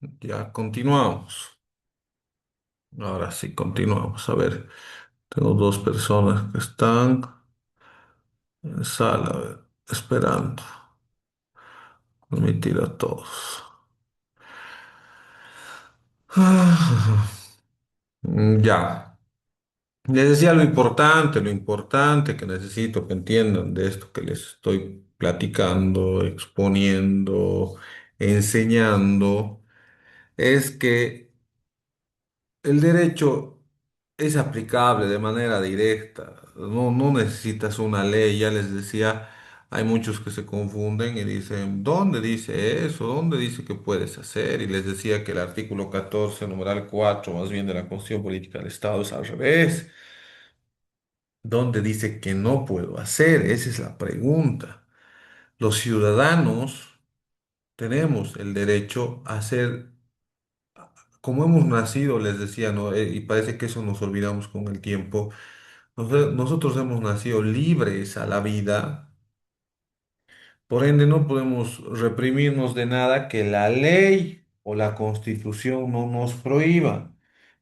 Ya continuamos. Ahora sí, continuamos. A ver, tengo dos personas que están en sala, a ver, esperando. Admitir a todos. Ah, ya. Les decía lo importante que necesito que entiendan de esto que les estoy platicando, exponiendo, enseñando, es que el derecho es aplicable de manera directa, no necesitas una ley, ya les decía, hay muchos que se confunden y dicen, ¿dónde dice eso? ¿Dónde dice que puedes hacer? Y les decía que el artículo 14, numeral 4, más bien de la Constitución Política del Estado es al revés. ¿Dónde dice que no puedo hacer? Esa es la pregunta. Los ciudadanos tenemos el derecho a hacer como hemos nacido, les decía, ¿no? Y parece que eso nos olvidamos con el tiempo. Nosotros hemos nacido libres a la vida, por ende no podemos reprimirnos de nada que la ley o la constitución no nos prohíba.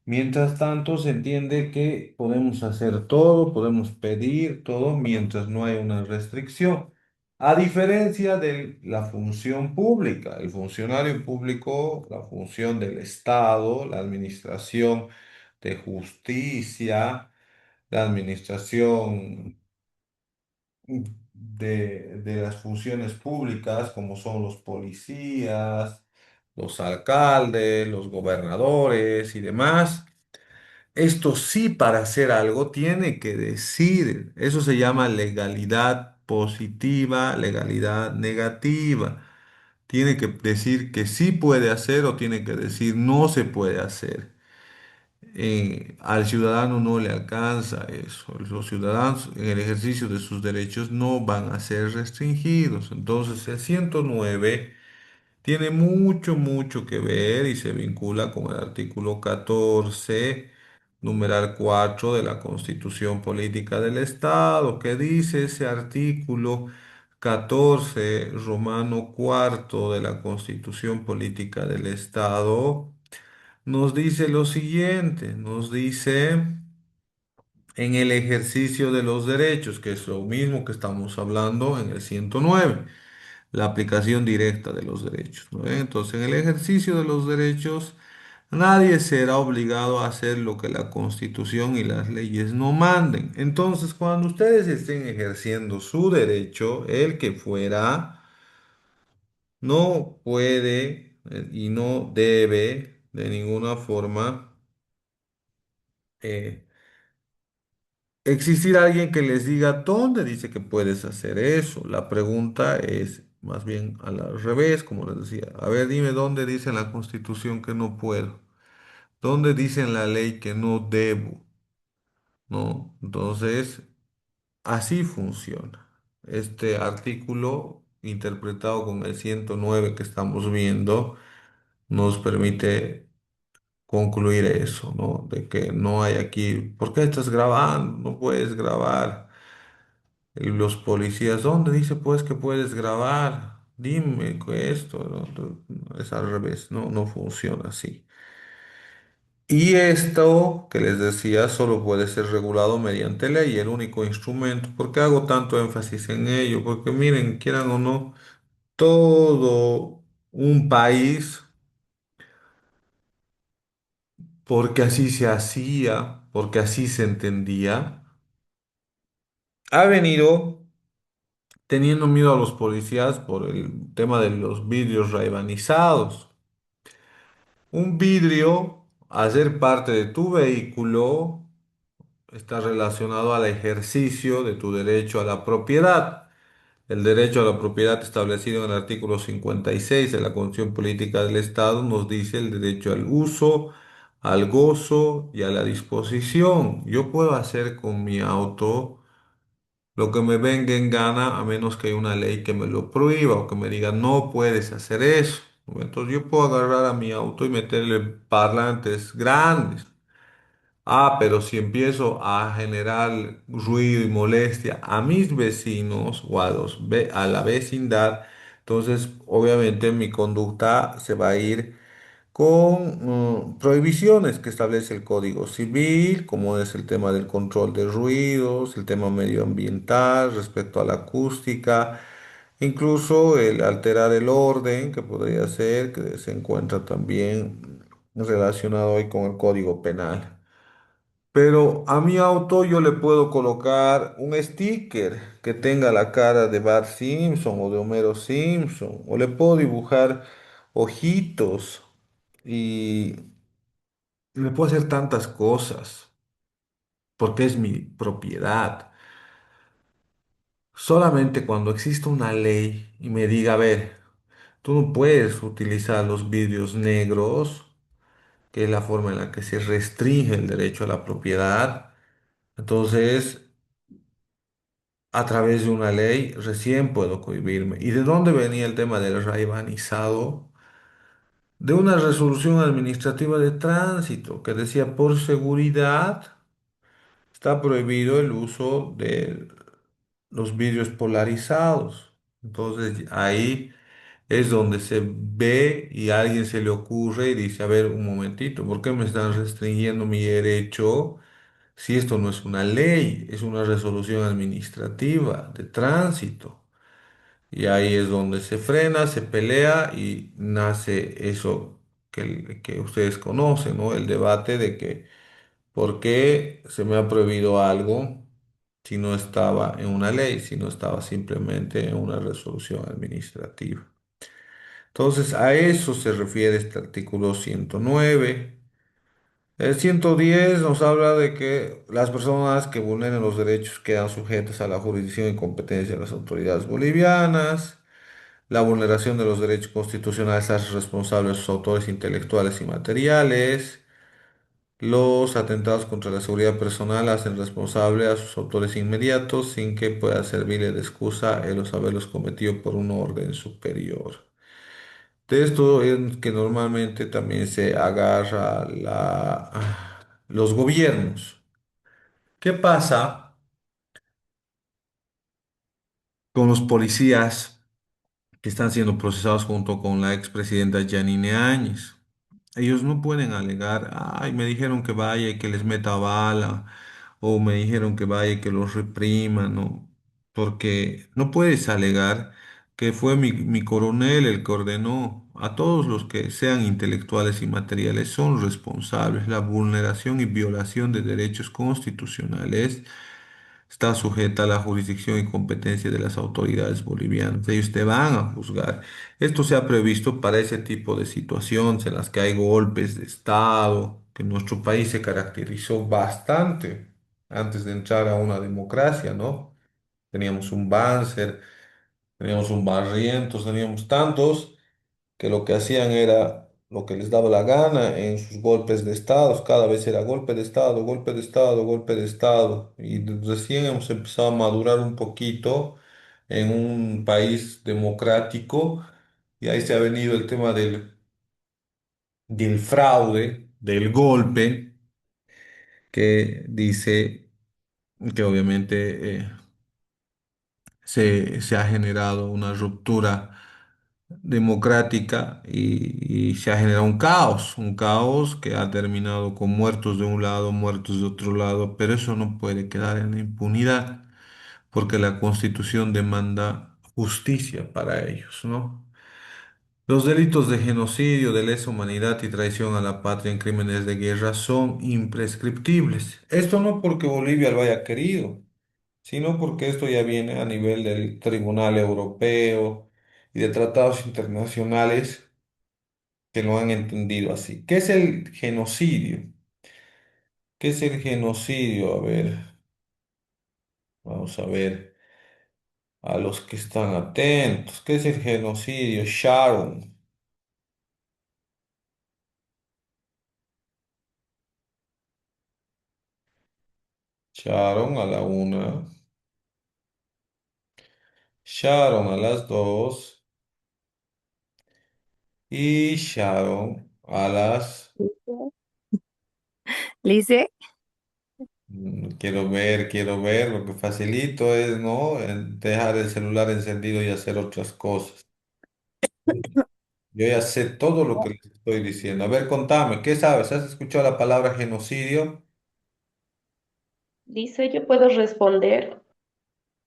Mientras tanto, se entiende que podemos hacer todo, podemos pedir todo mientras no haya una restricción. A diferencia de la función pública, el funcionario público, la función del Estado, la administración de justicia, la administración de las funciones públicas, como son los policías, los alcaldes, los gobernadores y demás. Esto sí, para hacer algo, tiene que decir. Eso se llama legalidad positiva, legalidad negativa. Tiene que decir que sí puede hacer o tiene que decir no se puede hacer. Al ciudadano no le alcanza eso. Los ciudadanos en el ejercicio de sus derechos no van a ser restringidos. Entonces, el 109 tiene mucho que ver y se vincula con el artículo 14, numeral 4 de la Constitución Política del Estado. ¿Qué dice ese artículo 14, romano cuarto de la Constitución Política del Estado? Nos dice lo siguiente, nos dice en el ejercicio de los derechos, que es lo mismo que estamos hablando en el 109, la aplicación directa de los derechos, ¿no? Entonces, en el ejercicio de los derechos, nadie será obligado a hacer lo que la Constitución y las leyes no manden. Entonces, cuando ustedes estén ejerciendo su derecho, el que fuera, no puede y no debe de ninguna forma eh, existir alguien que les diga dónde dice que puedes hacer eso. La pregunta es más bien al revés, como les decía. A ver, dime dónde dice en la Constitución que no puedo. ¿Dónde dice en la ley que no debo? ¿No? Entonces, así funciona. Este artículo, interpretado con el 109 que estamos viendo, nos permite concluir eso, ¿no? De que no hay aquí, ¿por qué estás grabando? No puedes grabar. Y los policías, ¿dónde dice pues que puedes grabar? Dime que esto, no, es al revés, no funciona así. Y esto que les decía solo puede ser regulado mediante ley, el único instrumento. ¿Por qué hago tanto énfasis en ello? Porque miren, quieran o no, todo un país, porque así se hacía, porque así se entendía, ha venido teniendo miedo a los policías por el tema de los vidrios raibanizados. Un vidrio, al ser parte de tu vehículo, está relacionado al ejercicio de tu derecho a la propiedad. El derecho a la propiedad establecido en el artículo 56 de la Constitución Política del Estado nos dice el derecho al uso, al gozo y a la disposición. Yo puedo hacer con mi auto lo que me venga en gana a menos que haya una ley que me lo prohíba o que me diga no puedes hacer eso. Entonces yo puedo agarrar a mi auto y meterle parlantes grandes. Ah, pero si empiezo a generar ruido y molestia a mis vecinos o a la vecindad, entonces obviamente mi conducta se va a ir con prohibiciones que establece el Código Civil, como es el tema del control de ruidos, el tema medioambiental respecto a la acústica, incluso el alterar el orden, que podría ser, que se encuentra también relacionado hoy con el Código Penal. Pero a mi auto yo le puedo colocar un sticker que tenga la cara de Bart Simpson o de Homero Simpson, o le puedo dibujar ojitos y le puedo hacer tantas cosas porque es mi propiedad. Solamente cuando exista una ley y me diga, a ver, tú no puedes utilizar los vidrios negros, que es la forma en la que se restringe el derecho a la propiedad. Entonces, a través de una ley recién puedo cohibirme. ¿Y de dónde venía el tema del raibanizado? De una resolución administrativa de tránsito que decía por seguridad está prohibido el uso de los vidrios polarizados. Entonces ahí es donde se ve y a alguien se le ocurre y dice, a ver, un momentito, ¿por qué me están restringiendo mi derecho si esto no es una ley, es una resolución administrativa de tránsito? Y ahí es donde se frena, se pelea y nace eso que ustedes conocen, ¿no? El debate de que ¿por qué se me ha prohibido algo si no estaba en una ley, si no estaba simplemente en una resolución administrativa? Entonces, a eso se refiere este artículo 109. El 110 nos habla de que las personas que vulneren los derechos quedan sujetas a la jurisdicción y competencia de las autoridades bolivianas. La vulneración de los derechos constitucionales hace responsables a sus autores intelectuales y materiales. Los atentados contra la seguridad personal hacen responsable a sus autores inmediatos sin que pueda servirle de excusa el haberlos cometido por un orden superior. De esto es que normalmente también se agarra los gobiernos. ¿Qué pasa con los policías que están siendo procesados junto con la expresidenta Janine Áñez? Ellos no pueden alegar, ay, me dijeron que vaya y que les meta bala, o me dijeron que vaya y que los reprima, ¿no? Porque no puedes alegar que fue mi coronel el que ordenó. A todos los que sean intelectuales y materiales son responsables. La vulneración y violación de derechos constitucionales está sujeta a la jurisdicción y competencia de las autoridades bolivianas. Ellos te van a juzgar. Esto se ha previsto para ese tipo de situaciones en las que hay golpes de Estado, que nuestro país se caracterizó bastante antes de entrar a una democracia, ¿no? Teníamos un Banzer, teníamos un Barrientos, teníamos tantos que lo que hacían era lo que les daba la gana en sus golpes de Estado, cada vez era golpe de Estado, golpe de Estado, golpe de Estado, y recién hemos empezado a madurar un poquito en un país democrático, y ahí se ha venido el tema del fraude, del golpe, que dice que obviamente se ha generado una ruptura democrática y se ha generado un caos que ha terminado con muertos de un lado, muertos de otro lado, pero eso no puede quedar en la impunidad, porque la Constitución demanda justicia para ellos, ¿no? Los delitos de genocidio, de lesa humanidad y traición a la patria en crímenes de guerra son imprescriptibles. Esto no porque Bolivia lo haya querido, sino porque esto ya viene a nivel del Tribunal Europeo y de tratados internacionales que lo han entendido así. ¿Qué es el genocidio? ¿Qué es el genocidio? A ver, vamos a ver a los que están atentos. ¿Qué es el genocidio? Sharon. Sharon a la una. Sharon a las dos. Y Sharon a las... Lice, Quiero ver, lo que facilito es, ¿no? Dejar el celular encendido y hacer otras cosas. Yo ya sé todo lo que les estoy diciendo. A ver, contame, ¿qué sabes? ¿Has escuchado la palabra genocidio? Dice, yo puedo responder.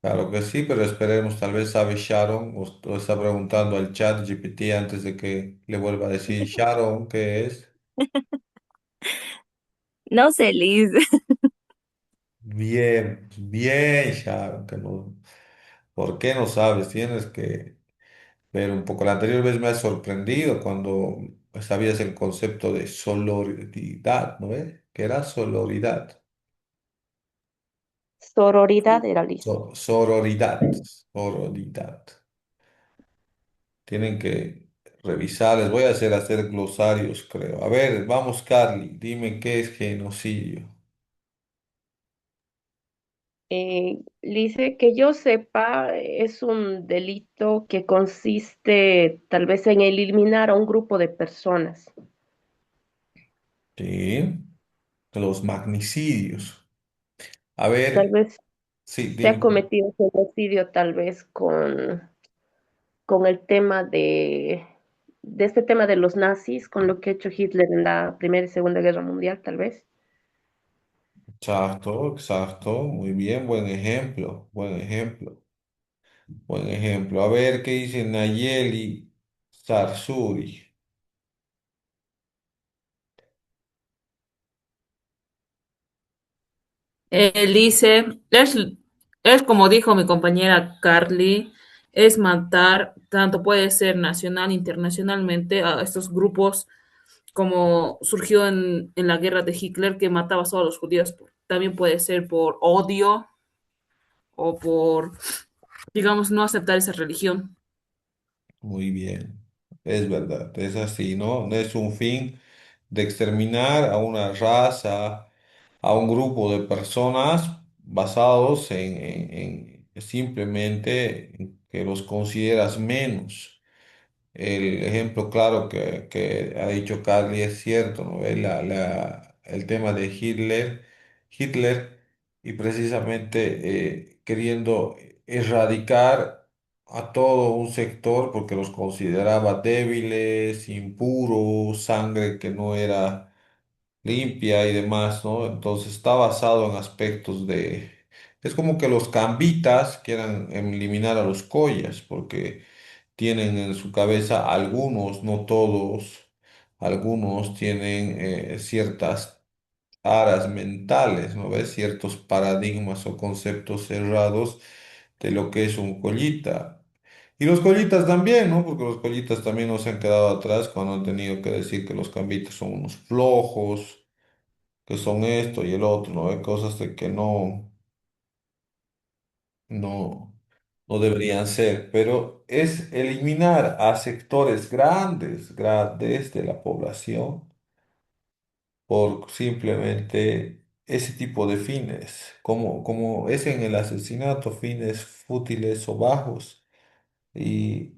Claro que sí, pero esperemos, tal vez sabe Sharon o está preguntando al chat GPT antes de que le vuelva a decir Sharon, ¿qué es? No sé, Liz. Bien, bien, Sharon, que no, ¿por qué no sabes? Tienes que ver un poco. La anterior vez me has sorprendido cuando sabías el concepto de sororidad, ¿no ves? ¿Qué era sororidad? Sororidad era Liz. Sororidad, sororidad. Tienen que revisar, les voy a hacer glosarios, creo. A ver, vamos, Carly, dime qué es genocidio. Dice que yo sepa, es un delito que consiste tal vez en eliminar a un grupo de personas. Sí, los magnicidios. A Tal ver, vez sí, se ha dime. cometido genocidio tal vez con el tema de este tema de los nazis, con lo que ha hecho Hitler en la Primera y Segunda Guerra Mundial, tal vez. Exacto, exacto. Muy bien, buen ejemplo, buen ejemplo, buen ejemplo. A ver qué dice Nayeli Sarsuri. Él dice, es como dijo mi compañera Carly, es matar, tanto puede ser nacional, internacionalmente, a estos grupos como surgió en la guerra de Hitler que mataba solo a los judíos. También puede ser por odio o por, digamos, no aceptar esa religión. Muy bien, es verdad, es así, ¿no? No es un fin de exterminar a una raza, a un grupo de personas basados en simplemente en que los consideras menos. El ejemplo claro que ha dicho Carly es cierto, ¿no? El tema de Hitler y precisamente queriendo erradicar a todo un sector porque los consideraba débiles, impuros, sangre que no era limpia y demás, ¿no? Entonces está basado en aspectos de... Es como que los cambitas quieran eliminar a los collas, porque tienen en su cabeza algunos, no todos, algunos tienen ciertas aras mentales, ¿no ves? Ciertos paradigmas o conceptos cerrados de lo que es un collita. Y los collitas también, ¿no? Porque los collitas también no se han quedado atrás cuando han tenido que decir que los cambitas son unos flojos, que son esto y el otro, ¿no? Hay cosas de que no, no deberían ser, pero es eliminar a sectores grandes de la población por simplemente ese tipo de fines, como es en el asesinato, fines fútiles o bajos. Y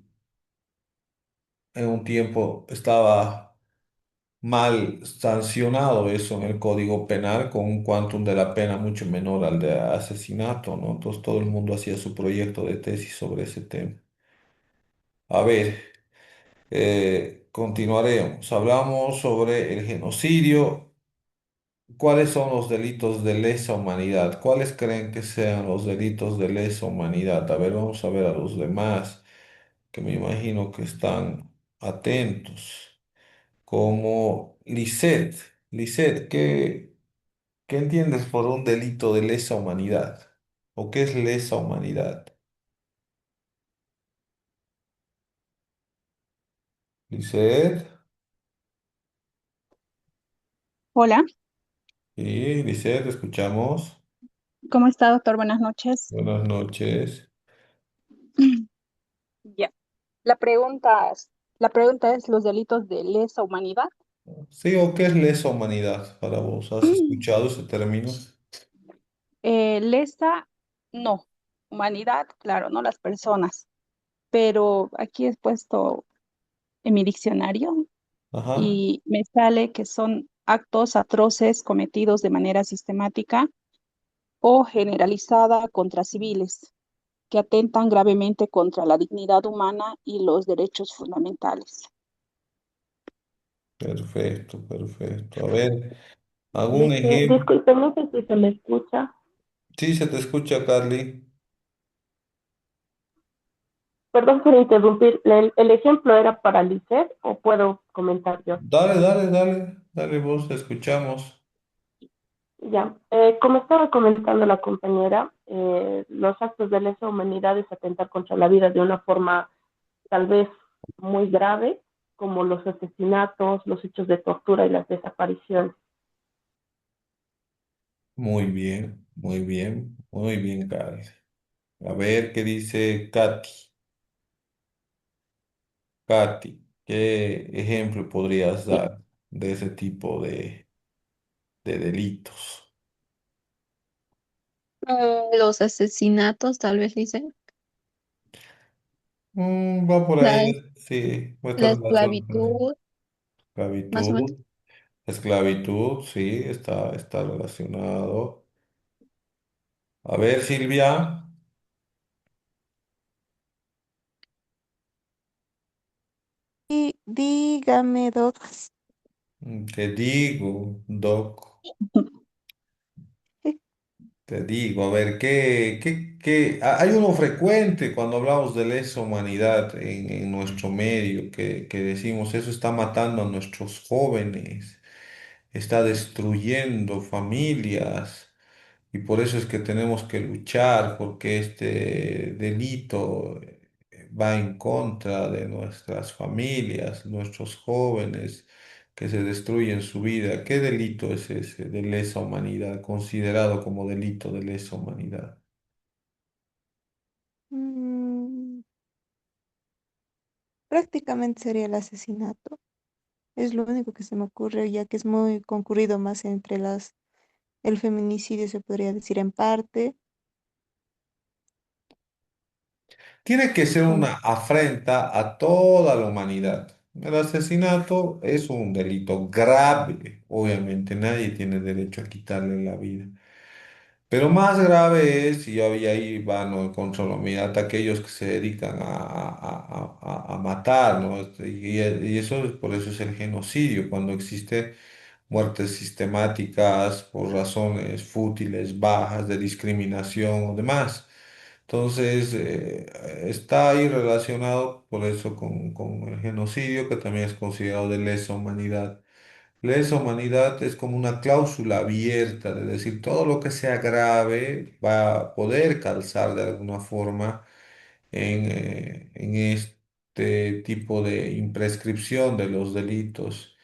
en un tiempo estaba mal sancionado eso en el Código Penal con un quantum de la pena mucho menor al de asesinato, ¿no? Entonces todo el mundo hacía su proyecto de tesis sobre ese tema. A ver, continuaremos. Hablamos sobre el genocidio. ¿Cuáles son los delitos de lesa humanidad? ¿Cuáles creen que sean los delitos de lesa humanidad? A ver, vamos a ver a los demás, que me imagino que están atentos. Como Lisette. Lisette, ¿qué entiendes por un delito de lesa humanidad? ¿O qué es lesa humanidad? Lisette. Hola, Sí, Lisette, escuchamos. ¿cómo está, doctor? Buenas noches. Buenas noches. Ya. La pregunta es los delitos de lesa humanidad. Sí, ¿o qué es lesa humanidad para vos? ¿Has escuchado ese término? Lesa, no. Humanidad, claro, no las personas. Pero aquí he puesto en mi diccionario Ajá. y me sale que son actos atroces cometidos de manera sistemática o generalizada contra civiles que atentan gravemente contra la dignidad humana y los derechos fundamentales. Perfecto, perfecto. A ver, ¿algún ejemplo? Disculpe, no sé si se me escucha. Sí, se te escucha, Carly. Perdón por interrumpir. ¿El ejemplo era para Lisette o puedo comentar yo? Dale, dale, dale, dale vos, te escuchamos. Ya, como estaba comentando la compañera, los actos de lesa humanidad es atentar contra la vida de una forma tal vez muy grave, como los asesinatos, los hechos de tortura y las desapariciones. Muy bien, muy bien, muy bien, Carly. A ver qué dice Katy. Katy, ¿qué ejemplo podrías dar de ese tipo de delitos? Los asesinatos, tal vez dicen, Va por la, ahí, sí, está la relacionado con la esclavitud, más o menos. esclavitud. Esclavitud, sí, está relacionado. A ver, Silvia, Y dígame, Doc. te digo, Doc. Te digo, a ver, hay uno frecuente cuando hablamos de lesa humanidad en nuestro medio, que decimos eso está matando a nuestros jóvenes, está destruyendo familias, y por eso es que tenemos que luchar, porque este delito va en contra de nuestras familias, nuestros jóvenes que se destruyen su vida. ¿Qué delito es ese de lesa humanidad, considerado como delito de lesa humanidad? Mm, prácticamente sería el asesinato. Es lo único que se me ocurre, ya que es muy concurrido más entre el feminicidio, se podría decir en parte. Tiene que ser Con, una afrenta a toda la humanidad. El asesinato es un delito grave, obviamente nadie tiene derecho a quitarle la vida. Pero más grave es, y ahí van, ¿no?, contra la humanidad, aquellos que se dedican a matar, ¿no? Y eso, por eso es el genocidio, cuando existe muertes sistemáticas por razones fútiles, bajas, de discriminación o demás. Entonces, está ahí relacionado por eso con el genocidio, que también es considerado de lesa humanidad. Lesa humanidad es como una cláusula abierta, de decir todo lo que sea grave va a poder calzar de alguna forma en este tipo de imprescripción de los delitos.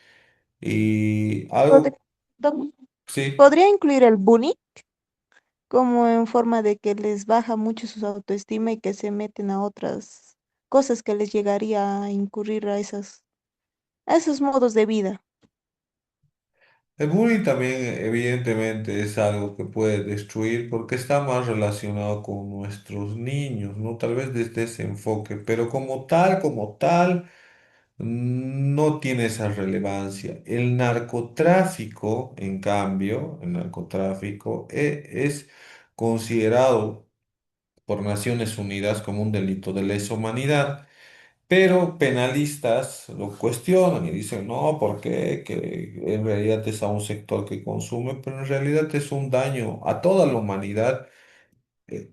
Y pod- algo, Doc, sí. ¿podría incluir el bullying como en forma de que les baja mucho su autoestima y que se meten a otras cosas que les llegaría a incurrir a esos modos de vida? El bullying también evidentemente es algo que puede destruir porque está más relacionado con nuestros niños, ¿no? Tal vez desde ese enfoque, pero como tal, no tiene esa relevancia. El narcotráfico, en cambio, el narcotráfico es considerado por Naciones Unidas como un delito de lesa humanidad. Pero penalistas lo cuestionan y dicen, no, ¿por qué? Que en realidad es a un sector que consume, pero en realidad es un daño a toda la humanidad,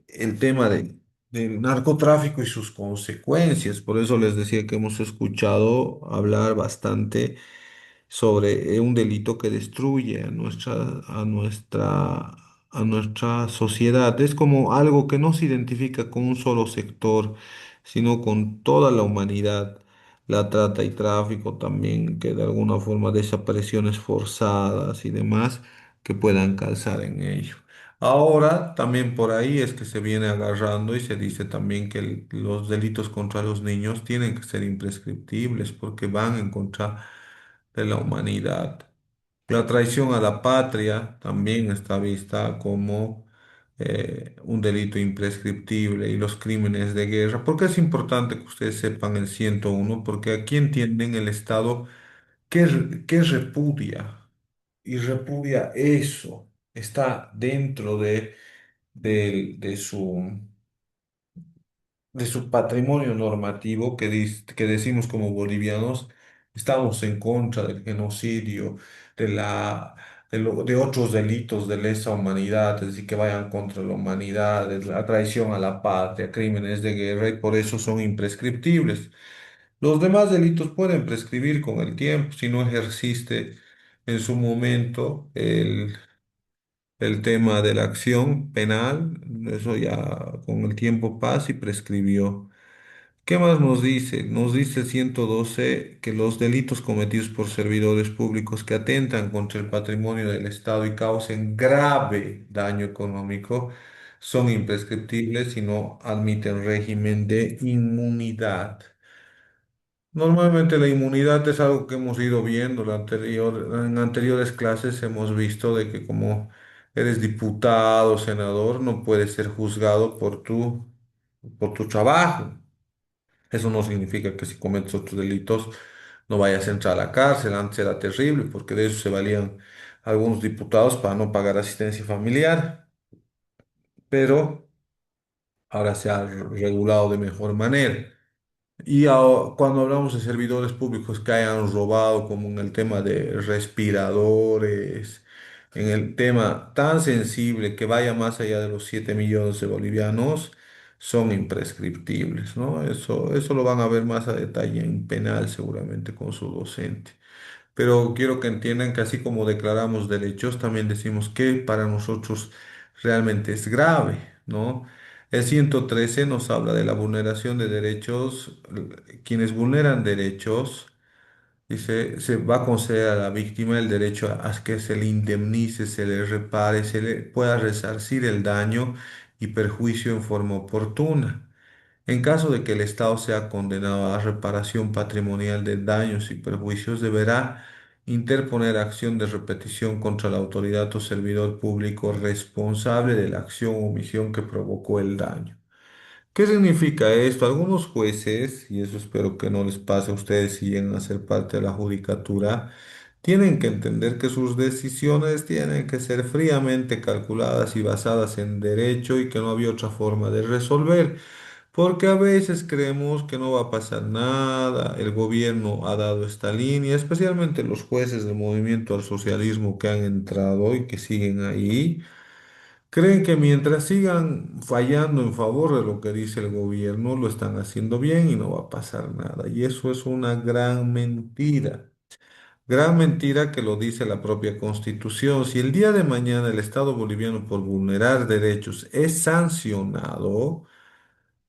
el tema del narcotráfico y sus consecuencias. Por eso les decía que hemos escuchado hablar bastante sobre un delito que destruye a nuestra sociedad. Es como algo que no se identifica con un solo sector, sino con toda la humanidad. La trata y tráfico también, que de alguna forma desapariciones forzadas y demás que puedan calzar en ello. Ahora, también por ahí es que se viene agarrando y se dice también que los delitos contra los niños tienen que ser imprescriptibles porque van en contra de la humanidad. La traición a la patria también está vista como un delito imprescriptible y los crímenes de guerra. ¿Por qué es importante que ustedes sepan el 101? Porque aquí entienden el Estado que repudia y repudia eso. Está dentro de su patrimonio normativo que decimos como bolivianos Estamos en contra del genocidio, de de otros delitos de lesa humanidad, es decir, que vayan contra la humanidad, de la traición a la patria, crímenes de guerra, y por eso son imprescriptibles. Los demás delitos pueden prescribir con el tiempo si no ejerciste en su momento el tema de la acción penal, eso ya con el tiempo pasa y prescribió. ¿Qué más nos dice? Nos dice el 112 que los delitos cometidos por servidores públicos que atentan contra el patrimonio del Estado y causen grave daño económico son imprescriptibles y no admiten régimen de inmunidad. Normalmente la inmunidad es algo que hemos ido viendo en anteriores clases hemos visto de que como eres diputado, senador, no puedes ser juzgado por tu trabajo. Eso no significa que si cometes otros delitos no vayas a entrar a la cárcel. Antes era terrible porque de eso se valían algunos diputados para no pagar asistencia familiar, pero ahora se ha regulado de mejor manera. Cuando hablamos de servidores públicos que hayan robado, como en el tema de respiradores, en el tema tan sensible que vaya más allá de los 7 millones de bolivianos, son imprescriptibles, ¿no? Eso lo van a ver más a detalle en penal seguramente con su docente. Pero quiero que entiendan que así como declaramos derechos, también decimos que para nosotros realmente es grave, ¿no? El 113 nos habla de la vulneración de derechos. Quienes vulneran derechos, dice, se va a conceder a la víctima el derecho a que se le indemnice, se le repare, se le pueda resarcir el daño y perjuicio en forma oportuna. En caso de que el Estado sea condenado a reparación patrimonial de daños y perjuicios, deberá interponer acción de repetición contra la autoridad o servidor público responsable de la acción o omisión que provocó el daño. ¿Qué significa esto? Algunos jueces, y eso espero que no les pase a ustedes si llegan a ser parte de la judicatura, tienen que entender que sus decisiones tienen que ser fríamente calculadas y basadas en derecho y que no había otra forma de resolver. Porque a veces creemos que no va a pasar nada, el gobierno ha dado esta línea, especialmente los jueces del movimiento al socialismo que han entrado y que siguen ahí, creen que mientras sigan fallando en favor de lo que dice el gobierno, lo están haciendo bien y no va a pasar nada. Y eso es una gran mentira que lo dice la propia Constitución. Si el día de mañana el Estado boliviano por vulnerar derechos es sancionado,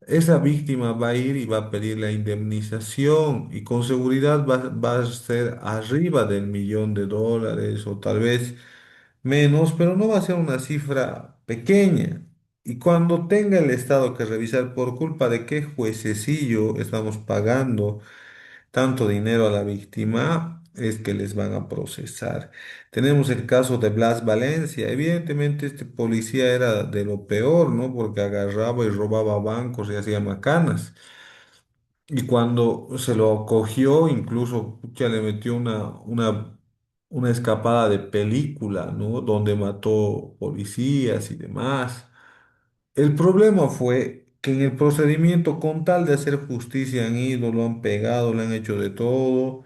esa víctima va a ir y va a pedir la indemnización y con seguridad va a ser arriba del millón de dólares o tal vez menos, pero no va a ser una cifra pequeña. Y cuando tenga el Estado que revisar por culpa de qué juececillo estamos pagando tanto dinero a la víctima, es que les van a procesar. Tenemos el caso de Blas Valencia. Evidentemente este policía era de lo peor, ¿no? Porque agarraba y robaba bancos y hacía macanas. Y cuando se lo cogió, incluso ya le metió una escapada de película, ¿no? Donde mató policías y demás. El problema fue que en el procedimiento, con tal de hacer justicia, han ido, lo han pegado, le han hecho de todo,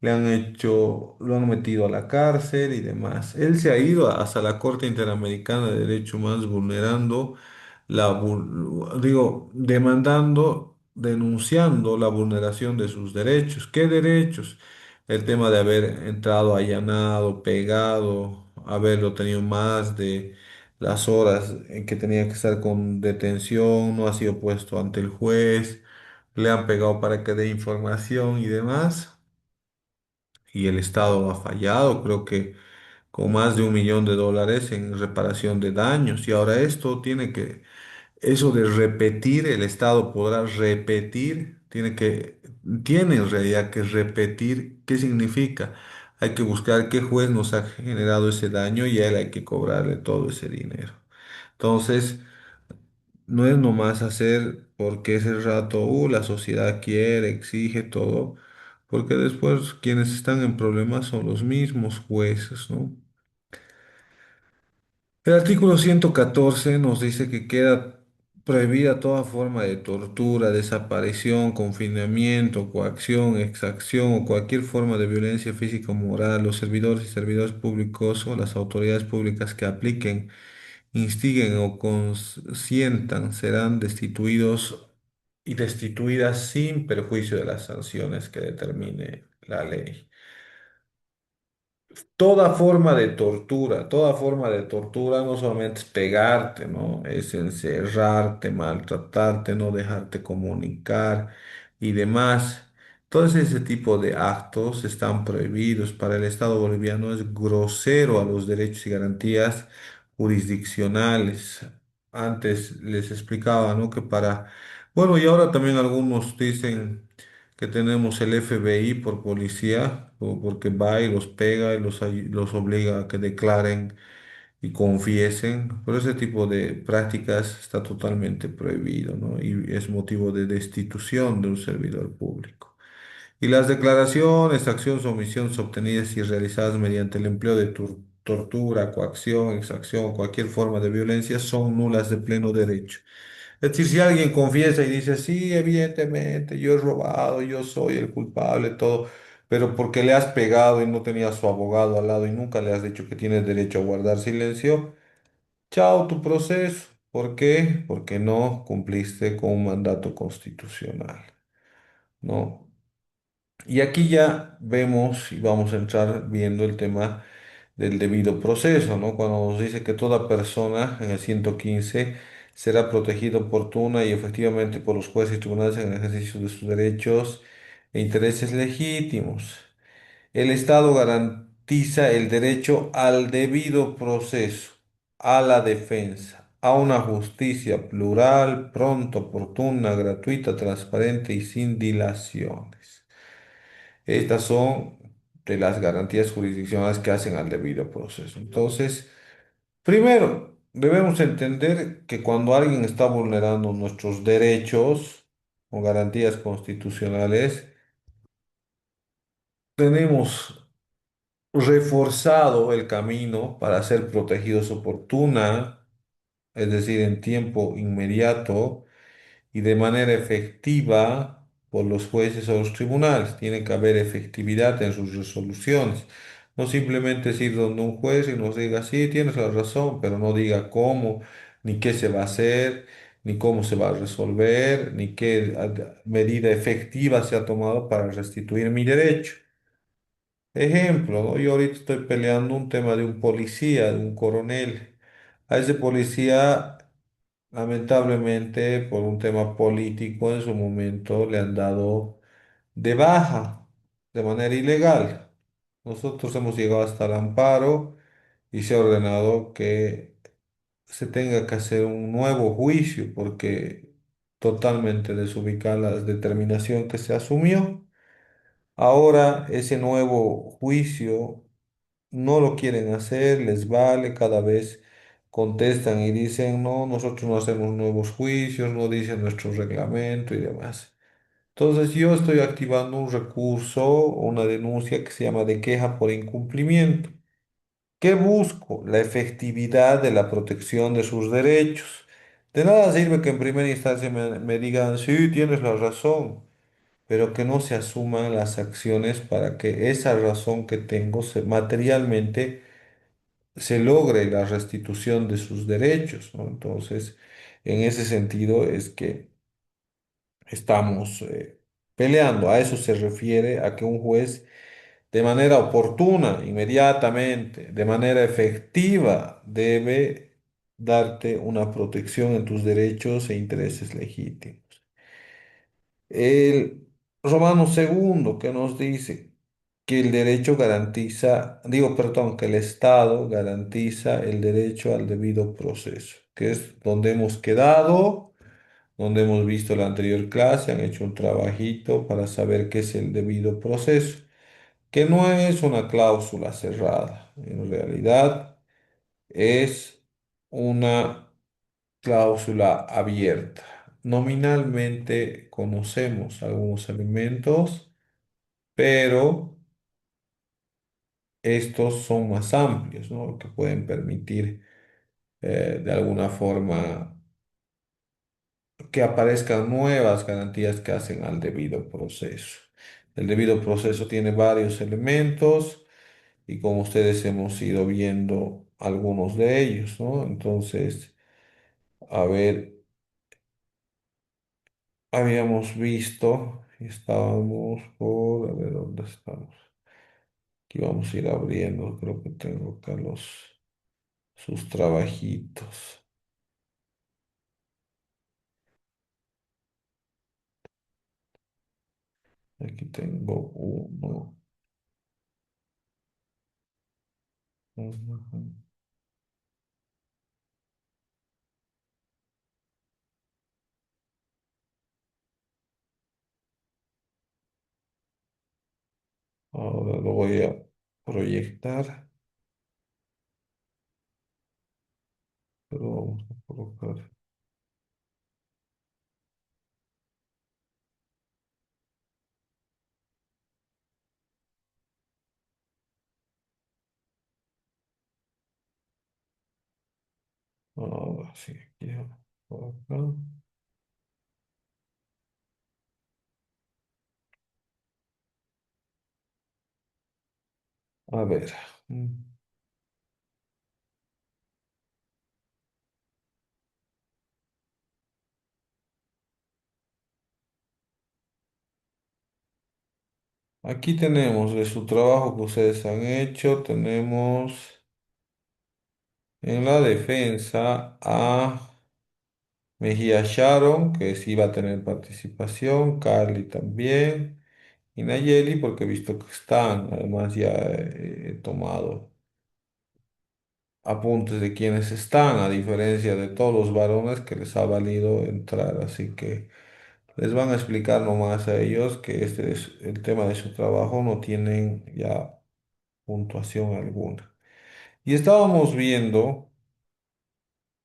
lo han metido a la cárcel y demás. Él se ha ido hasta la Corte Interamericana de Derechos Humanos vulnerando demandando, denunciando la vulneración de sus derechos. ¿Qué derechos? El tema de haber entrado allanado, pegado, haberlo tenido más de las horas en que tenía que estar con detención, no ha sido puesto ante el juez, le han pegado para que dé información y demás. Y el Estado ha fallado, creo que con más de 1 millón de dólares en reparación de daños. Y ahora esto eso de repetir, el Estado podrá repetir, tiene en realidad que repetir. ¿Qué significa? Hay que buscar qué juez nos ha generado ese daño y a él hay que cobrarle todo ese dinero. Entonces, no es nomás hacer porque ese rato, la sociedad quiere, exige todo, porque después quienes están en problemas son los mismos jueces, ¿no? El artículo 114 nos dice que queda Prohibida toda forma de tortura, desaparición, confinamiento, coacción, exacción o cualquier forma de violencia física o moral. Los servidores y servidores públicos o las autoridades públicas que apliquen, instiguen o consientan serán destituidos y destituidas sin perjuicio de las sanciones que determine la ley. Toda forma de tortura no solamente es pegarte, ¿no? Es encerrarte, maltratarte, no dejarte comunicar y demás. Todo ese tipo de actos están prohibidos. Para el Estado boliviano es grosero a los derechos y garantías jurisdiccionales. Antes les explicaba, ¿no? Que bueno, y ahora también algunos dicen que tenemos el FBI por policía, porque va y los pega y los obliga a que declaren y confiesen. Pero ese tipo de prácticas está totalmente prohibido, ¿no? Y es motivo de destitución de un servidor público. Y las declaraciones, acciones o omisiones obtenidas y realizadas mediante el empleo de tortura, coacción, exacción o cualquier forma de violencia son nulas de pleno derecho. Es decir, si alguien confiesa y dice, sí, evidentemente, yo he robado, yo soy el culpable, todo, pero porque le has pegado y no tenía a su abogado al lado y nunca le has dicho que tienes derecho a guardar silencio, chao tu proceso. ¿Por qué? Porque no cumpliste con un mandato constitucional, ¿no? Y aquí ya vemos y vamos a entrar viendo el tema del debido proceso, ¿no? Cuando nos dice que toda persona en el 115 será protegida oportuna y efectivamente por los jueces y tribunales en el ejercicio de sus derechos e intereses legítimos. El Estado garantiza el derecho al debido proceso, a la defensa, a una justicia plural, pronta, oportuna, gratuita, transparente y sin dilaciones. Estas son de las garantías jurisdiccionales que hacen al debido proceso. Entonces, primero, debemos entender que cuando alguien está vulnerando nuestros derechos o garantías constitucionales, tenemos reforzado el camino para ser protegidos oportuna, es decir, en tiempo inmediato y de manera efectiva por los jueces o los tribunales. Tiene que haber efectividad en sus resoluciones. No simplemente es ir donde un juez y nos diga, sí, tienes la razón, pero no diga cómo, ni qué se va a hacer, ni cómo se va a resolver, ni qué medida efectiva se ha tomado para restituir mi derecho. Ejemplo, ¿no? Yo ahorita estoy peleando un tema de un policía, de un coronel. A ese policía, lamentablemente, por un tema político, en su momento le han dado de baja de manera ilegal. Nosotros hemos llegado hasta el amparo y se ha ordenado que se tenga que hacer un nuevo juicio porque totalmente desubicada la determinación que se asumió. Ahora ese nuevo juicio no lo quieren hacer, les vale, cada vez contestan y dicen, no, nosotros no hacemos nuevos juicios, no dice nuestro reglamento y demás. Entonces yo estoy activando un recurso, una denuncia que se llama de queja por incumplimiento. ¿Qué busco? La efectividad de la protección de sus derechos. De nada sirve que en primera instancia me digan, sí, tienes la razón, pero que no se asuman las acciones para que esa razón que tengo materialmente se logre la restitución de sus derechos, ¿no? Entonces, en ese sentido es que estamos peleando. A eso se refiere a que un juez de manera oportuna, inmediatamente, de manera efectiva, debe darte una protección en tus derechos e intereses legítimos. El Romano segundo que nos dice que el derecho garantiza, digo, perdón, que el Estado garantiza el derecho al debido proceso, que es donde hemos quedado, donde hemos visto la anterior clase, han hecho un trabajito para saber qué es el debido proceso, que no es una cláusula cerrada, en realidad es una cláusula abierta. Nominalmente conocemos algunos elementos, pero estos son más amplios, ¿no? Que pueden permitir de alguna forma que aparezcan nuevas garantías que hacen al debido proceso. El debido proceso tiene varios elementos y como ustedes hemos ido viendo algunos de ellos, ¿no? Entonces, a ver, habíamos visto, y estábamos por, a ver, ¿dónde estamos? Aquí vamos a ir abriendo, creo que tengo acá sus trabajitos. Aquí tengo uno. Ujú. Ahora lo voy a proyectar, pero vamos a colocar. Ahora sí, aquí, por acá. A ver. mm, Aquí tenemos de su trabajo que ustedes han hecho, tenemos en la defensa a Mejía Sharon, que sí va a tener participación, Carly también, y Nayeli, porque he visto que están, además ya he tomado apuntes de quienes están, a diferencia de todos los varones que les ha valido entrar, así que les van a explicar nomás a ellos que este es el tema de su trabajo, no tienen ya puntuación alguna. Y estábamos viendo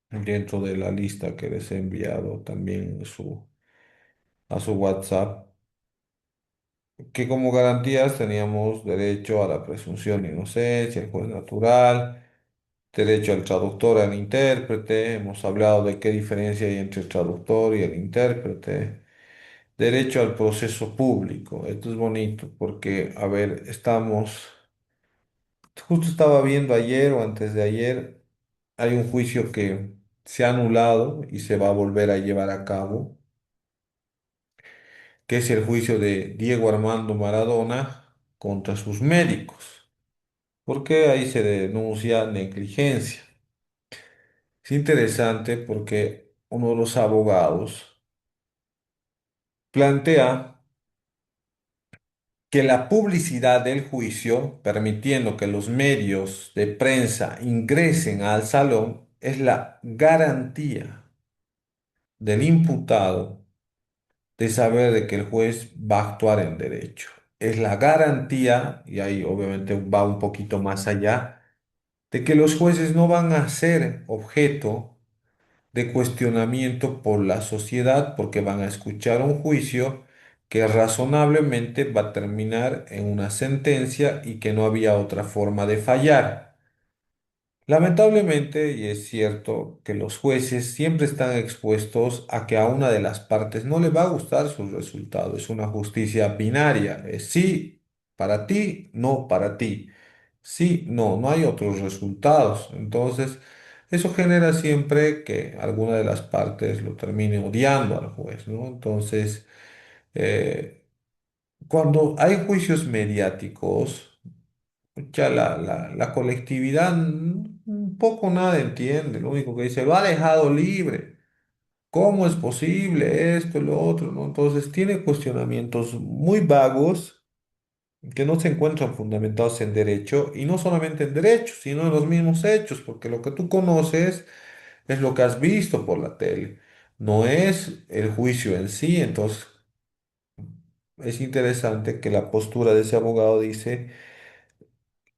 dentro de la lista que les he enviado también a su WhatsApp, que como garantías teníamos derecho a la presunción de inocencia, el juez natural, derecho al traductor, al intérprete, hemos hablado de qué diferencia hay entre el traductor y el intérprete, derecho al proceso público. Esto es bonito porque, a ver, justo estaba viendo ayer o antes de ayer, hay un juicio que se ha anulado y se va a volver a llevar a cabo, que es el juicio de Diego Armando Maradona contra sus médicos, porque ahí se denuncia negligencia. Es interesante porque uno de los abogados plantea que la publicidad del juicio, permitiendo que los medios de prensa ingresen al salón, es la garantía del imputado de saber de que el juez va a actuar en derecho. Es la garantía, y ahí obviamente va un poquito más allá, de que los jueces no van a ser objeto de cuestionamiento por la sociedad porque van a escuchar un juicio que razonablemente va a terminar en una sentencia y que no había otra forma de fallar. Lamentablemente, y es cierto que los jueces siempre están expuestos a que a una de las partes no le va a gustar su resultado. Es una justicia binaria. Es sí para ti, no para ti. Sí, no, no hay otros resultados. Entonces, eso genera siempre que alguna de las partes lo termine odiando al juez, ¿no? Entonces, eh, cuando hay juicios mediáticos, ya la colectividad un poco nada entiende, lo único que dice, lo ha dejado libre. ¿Cómo es posible esto, lo otro, ¿no? Entonces tiene cuestionamientos muy vagos que no se encuentran fundamentados en derecho y no solamente en derecho, sino en los mismos hechos, porque lo que tú conoces es lo que has visto por la tele, no es el juicio en sí. Entonces es interesante que la postura de ese abogado dice,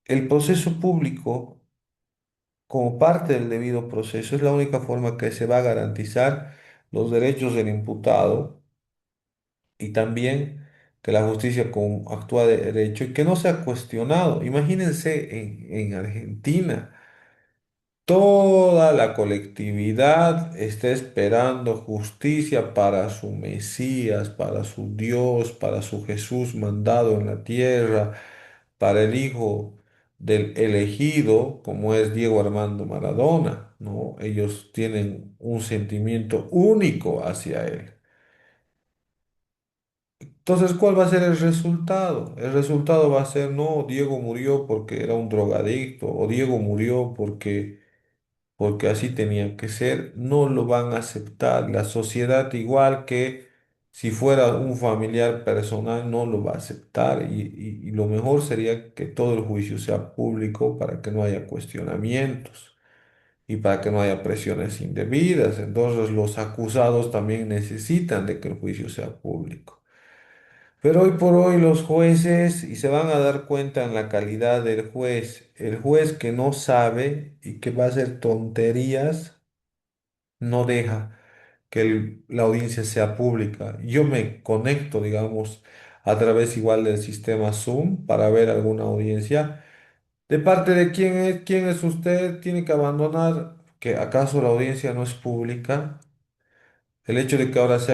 el proceso público como parte del debido proceso, es la única forma que se va a garantizar los derechos del imputado y también que la justicia actúa de derecho y que no sea cuestionado. Imagínense en Argentina. Toda la colectividad está esperando justicia para su Mesías, para su Dios, para su Jesús mandado en la tierra, para el Hijo del elegido, como es Diego Armando Maradona, ¿no? Ellos tienen un sentimiento único hacia él. Entonces, ¿cuál va a ser el resultado? El resultado va a ser, no, Diego murió porque era un drogadicto, o Diego murió porque así tenía que ser, no lo van a aceptar. La sociedad, igual que si fuera un familiar personal, no lo va a aceptar y lo mejor sería que todo el juicio sea público para que no haya cuestionamientos y para que no haya presiones indebidas. Entonces los acusados también necesitan de que el juicio sea público. Pero hoy por hoy los jueces, y se van a dar cuenta en la calidad del juez, el juez que no sabe y que va a hacer tonterías, no deja que la audiencia sea pública. Yo me conecto, digamos, a través igual del sistema Zoom para ver alguna audiencia. ¿De parte de quién es? ¿Quién es usted? Tiene que abandonar. ¿Que acaso la audiencia no es pública? El hecho de que ahora sea